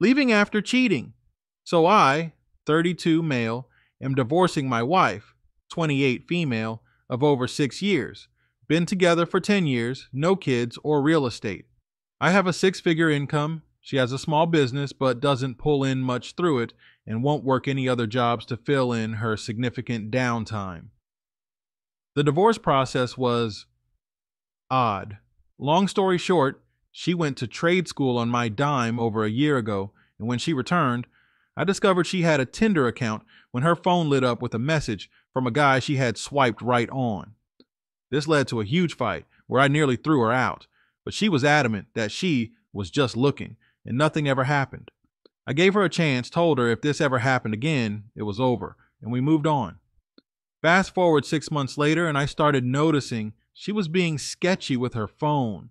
leaving after cheating. So I, 32 male, am divorcing my wife, 28 female, of over 6 years. Been together for 10 years, no kids or real estate. I have a six-figure income. She has a small business but doesn't pull in much through it and won't work any other jobs to fill in her significant downtime. The divorce process was odd. Long story short, she went to trade school on my dime over a year ago, and when she returned, I discovered she had a Tinder account when her phone lit up with a message from a guy she had swiped right on. This led to a huge fight where I nearly threw her out, but she was adamant that she was just looking and nothing ever happened. I gave her a chance, told her if this ever happened again, it was over, and we moved on. Fast forward 6 months later, and I started noticing she was being sketchy with her phone,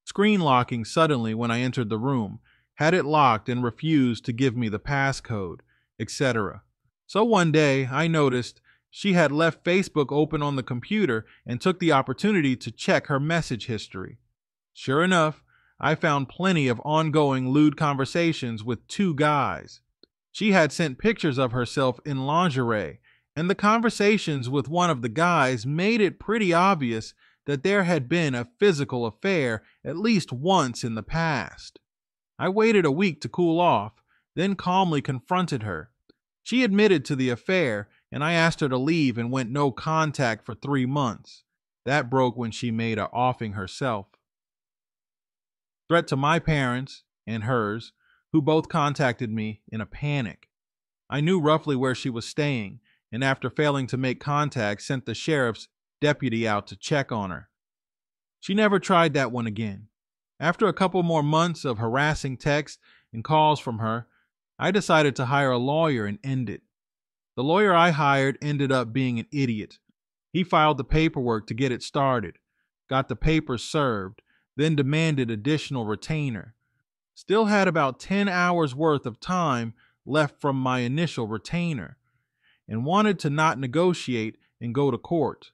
screen locking suddenly when I entered the room, had it locked and refused to give me the passcode, etc. So one day I noticed she had left Facebook open on the computer and took the opportunity to check her message history. Sure enough, I found plenty of ongoing lewd conversations with two guys. She had sent pictures of herself in lingerie, and the conversations with one of the guys made it pretty obvious that there had been a physical affair at least once in the past. I waited a week to cool off, then calmly confronted her. She admitted to the affair, and I asked her to leave and went no contact for 3 months. That broke when she made a offing herself. Threat to my parents and hers, who both contacted me in a panic. I knew roughly where she was staying, and after failing to make contact, sent the sheriff's deputy out to check on her. She never tried that one again. After a couple more months of harassing texts and calls from her, I decided to hire a lawyer and end it. The lawyer I hired ended up being an idiot. He filed the paperwork to get it started, got the papers served, then demanded additional retainer. Still had about 10 hours worth of time left from my initial retainer, and wanted to not negotiate and go to court.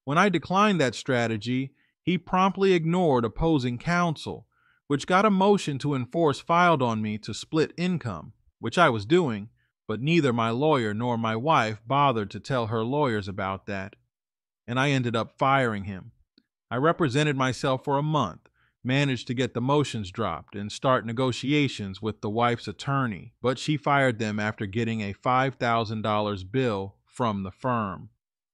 When I declined that strategy, he promptly ignored opposing counsel, which got a motion to enforce filed on me to split income, which I was doing, but neither my lawyer nor my wife bothered to tell her lawyers about that, and I ended up firing him. I represented myself for a month, managed to get the motions dropped and start negotiations with the wife's attorney, but she fired them after getting a $5,000 bill from the firm.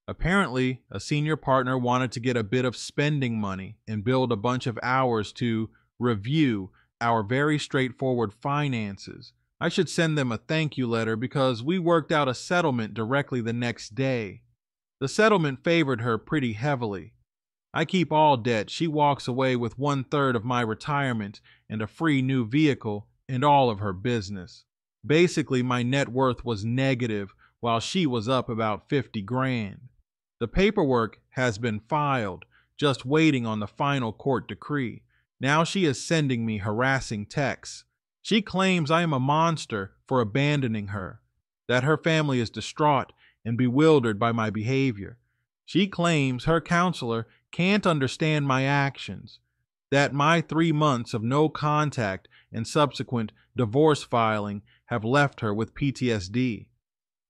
Apparently, a senior partner wanted to get a bit of spending money and build a bunch of hours to review our very straightforward finances. I should send them a thank you letter because we worked out a settlement directly the next day. The settlement favored her pretty heavily. I keep all debt. She walks away with 1/3 of my retirement and a free new vehicle and all of her business. Basically, my net worth was negative while she was up about 50 grand. The paperwork has been filed, just waiting on the final court decree. Now she is sending me harassing texts. She claims I am a monster for abandoning her, that her family is distraught and bewildered by my behavior. She claims her counselor can't understand my actions, that my 3 months of no contact and subsequent divorce filing have left her with PTSD.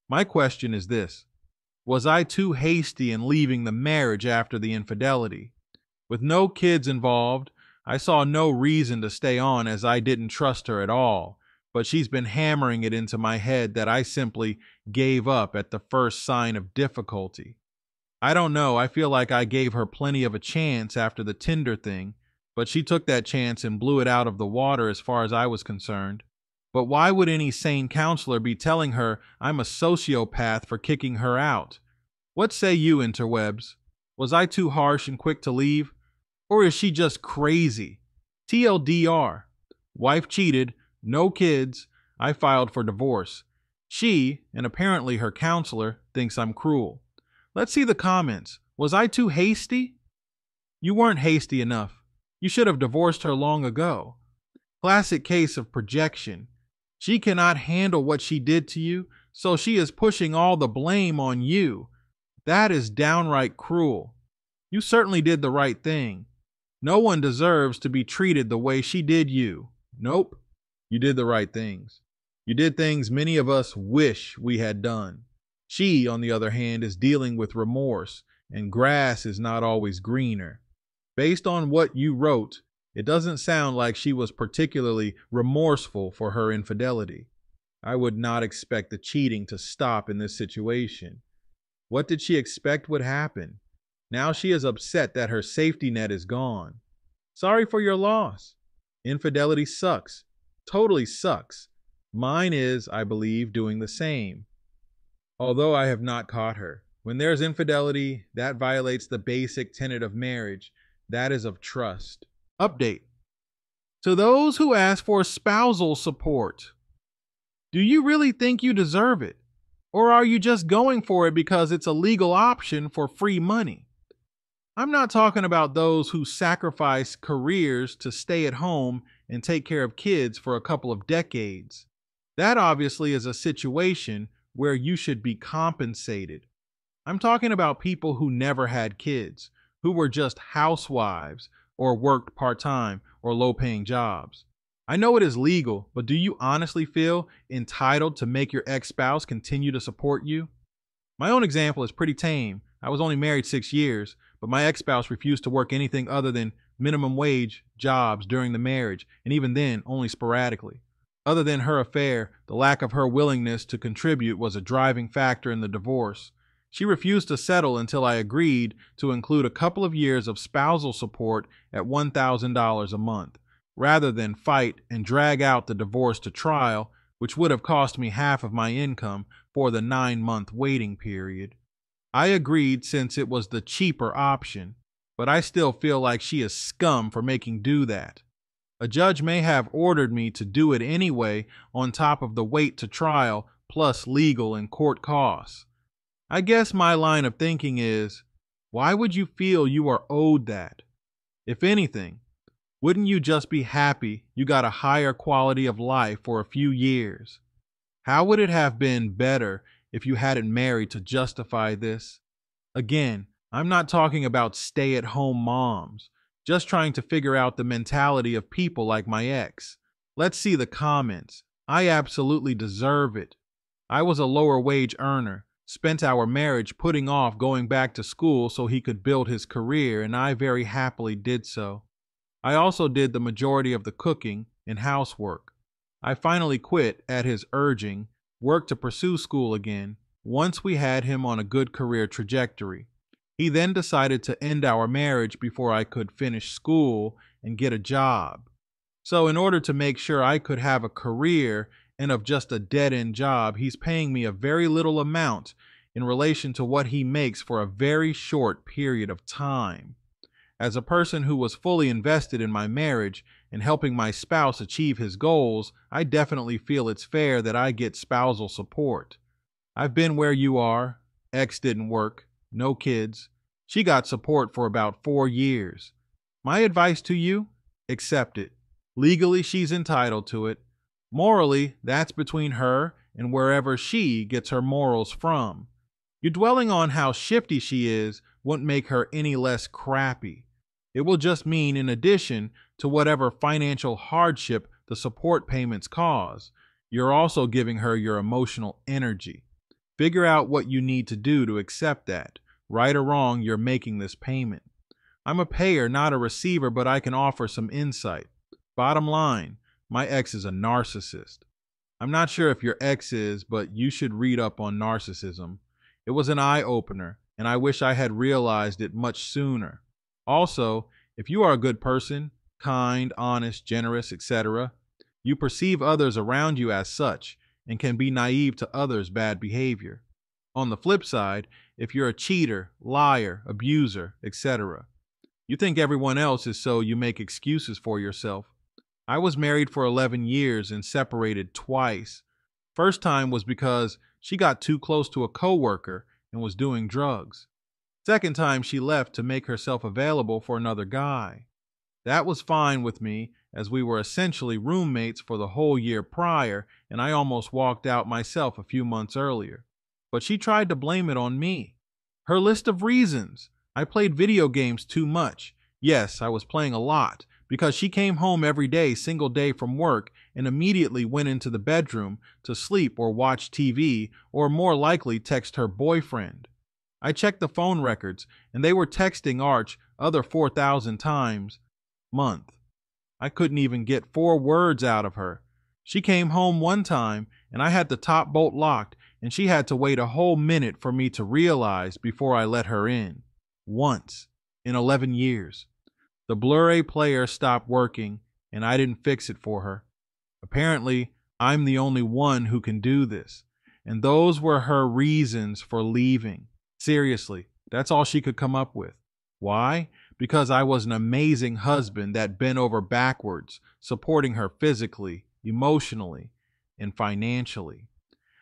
My question is this: was I too hasty in leaving the marriage after the infidelity? With no kids involved, I saw no reason to stay on as I didn't trust her at all, but she's been hammering it into my head that I simply gave up at the first sign of difficulty. I don't know, I feel like I gave her plenty of a chance after the Tinder thing, but she took that chance and blew it out of the water as far as I was concerned. But why would any sane counselor be telling her I'm a sociopath for kicking her out? What say you, interwebs? Was I too harsh and quick to leave? Or is she just crazy? TLDR. Wife cheated, no kids, I filed for divorce. She, and apparently her counselor, thinks I'm cruel. Let's see the comments. Was I too hasty? You weren't hasty enough. You should have divorced her long ago. Classic case of projection. She cannot handle what she did to you, so she is pushing all the blame on you. That is downright cruel. You certainly did the right thing. No one deserves to be treated the way she did you. Nope. You did the right things. You did things many of us wish we had done. She, on the other hand, is dealing with remorse, and grass is not always greener. Based on what you wrote, it doesn't sound like she was particularly remorseful for her infidelity. I would not expect the cheating to stop in this situation. What did she expect would happen? Now she is upset that her safety net is gone. Sorry for your loss. Infidelity sucks. Totally sucks. Mine is, I believe, doing the same. Although I have not caught her. When there's infidelity, that violates the basic tenet of marriage. That is of trust. Update. To those who ask for spousal support, do you really think you deserve it? Or are you just going for it because it's a legal option for free money? I'm not talking about those who sacrifice careers to stay at home and take care of kids for a couple of decades. That obviously is a situation where you should be compensated. I'm talking about people who never had kids, who were just housewives or worked part-time or low-paying jobs. I know it is legal, but do you honestly feel entitled to make your ex-spouse continue to support you? My own example is pretty tame. I was only married 6 years, but my ex-spouse refused to work anything other than minimum wage jobs during the marriage, and even then, only sporadically. Other than her affair, the lack of her willingness to contribute was a driving factor in the divorce. She refused to settle until I agreed to include a couple of years of spousal support at $1,000 a month, rather than fight and drag out the divorce to trial, which would have cost me half of my income for the 9-month waiting period. I agreed since it was the cheaper option, but I still feel like she is scum for making do that. A judge may have ordered me to do it anyway on top of the wait to trial plus legal and court costs. I guess my line of thinking is, why would you feel you are owed that? If anything, wouldn't you just be happy you got a higher quality of life for a few years? How would it have been better if you hadn't married to justify this? Again, I'm not talking about stay-at-home moms, just trying to figure out the mentality of people like my ex. Let's see the comments. I absolutely deserve it. I was a lower wage earner, spent our marriage putting off going back to school so he could build his career, and I very happily did so. I also did the majority of the cooking and housework. I finally quit at his urging, worked to pursue school again, once we had him on a good career trajectory. He then decided to end our marriage before I could finish school and get a job. So in order to make sure I could have a career and of just a dead-end job, he's paying me a very little amount in relation to what he makes for a very short period of time. As a person who was fully invested in my marriage and helping my spouse achieve his goals, I definitely feel it's fair that I get spousal support. I've been where you are. Ex didn't work. No kids. She got support for about 4 years. My advice to you? Accept it. Legally, she's entitled to it. Morally, that's between her and wherever she gets her morals from. You dwelling on how shifty she is won't make her any less crappy. It will just mean, in addition to whatever financial hardship the support payments cause, you're also giving her your emotional energy. Figure out what you need to do to accept that. Right or wrong, you're making this payment. I'm a payer, not a receiver, but I can offer some insight. Bottom line, my ex is a narcissist. I'm not sure if your ex is, but you should read up on narcissism. It was an eye-opener, and I wish I had realized it much sooner. Also, if you are a good person, kind, honest, generous, etc., you perceive others around you as such and can be naive to others' bad behavior. On the flip side, if you're a cheater, liar, abuser, etc., you think everyone else is, so you make excuses for yourself. I was married for 11 years and separated twice. First time was because she got too close to a coworker and was doing drugs. Second time, she left to make herself available for another guy. That was fine with me, as we were essentially roommates for the whole year prior, and I almost walked out myself a few months earlier. But she tried to blame it on me. Her list of reasons: I played video games too much. Yes, I was playing a lot, because she came home every day, single day from work, and immediately went into the bedroom to sleep or watch TV or more likely text her boyfriend. I checked the phone records, and they were texting Arch other 4,000 times a month. I couldn't even get 4 words out of her. She came home one time, and I had the top bolt locked, and she had to wait a whole minute for me to realize before I let her in. Once in 11 years. The Blu-ray player stopped working, and I didn't fix it for her. Apparently, I'm the only one who can do this. And those were her reasons for leaving. Seriously, that's all she could come up with. Why? Because I was an amazing husband that bent over backwards, supporting her physically, emotionally, and financially.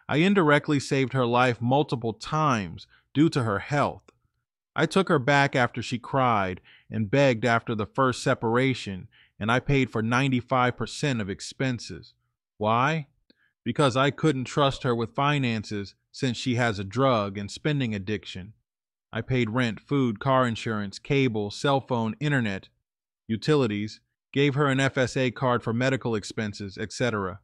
I indirectly saved her life multiple times due to her health. I took her back after she cried and begged after the first separation, and I paid for 95% of expenses. Why? Because I couldn't trust her with finances since she has a drug and spending addiction. I paid rent, food, car insurance, cable, cell phone, internet, utilities, gave her an FSA card for medical expenses, etc.